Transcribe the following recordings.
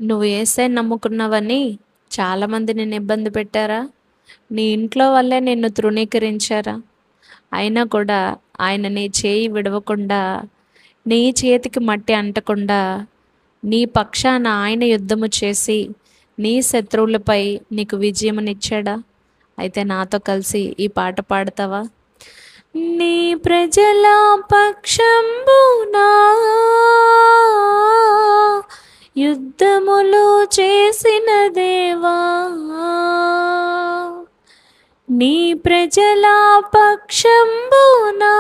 నువ్వు యేసయ్యని నమ్ముకున్నావని చాలామంది నిన్ను ఇబ్బంది పెట్టారా? నీ ఇంట్లో వాళ్ళే నిన్ను తృణీకరించారా? అయినా కూడా ఆయన నీ చేయి విడవకుండా, నీ చేతికి మట్టి అంటకుండా, నీ పక్షాన ఆయన యుద్ధము చేసి, నీ శత్రువులపై నీకు విజయమునిచ్చాడా? అయితే నాతో కలిసి ఈ పాట పాడతావా? నీ ప్రజల పక్షంబునా యుద్ధములు చేసిన దేవా, నీ ప్రజల పక్షంబునా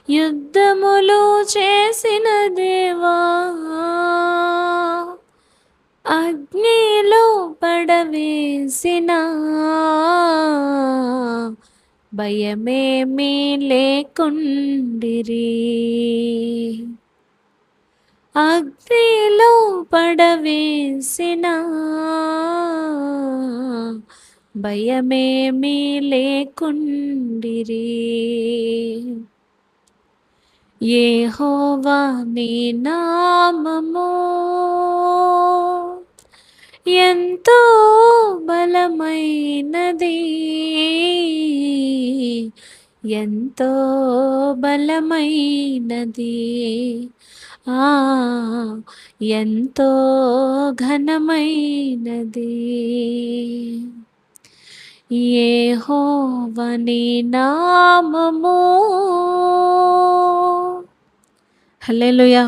యుద్ధములు చేసిన దేవా, అగ్నిలో పడవేసిన భయమేమీ లేకుండిరి. అగ్నిలో పడవేసిన భయమేమీ లేకుండిరి. యెహోవా నీ నామము ఎంతో బలమైనది, ఎంతో బలమైనది, ఎంతో ఘనమైనది. యెహోవా నీ నామము. హల్లెలూయా.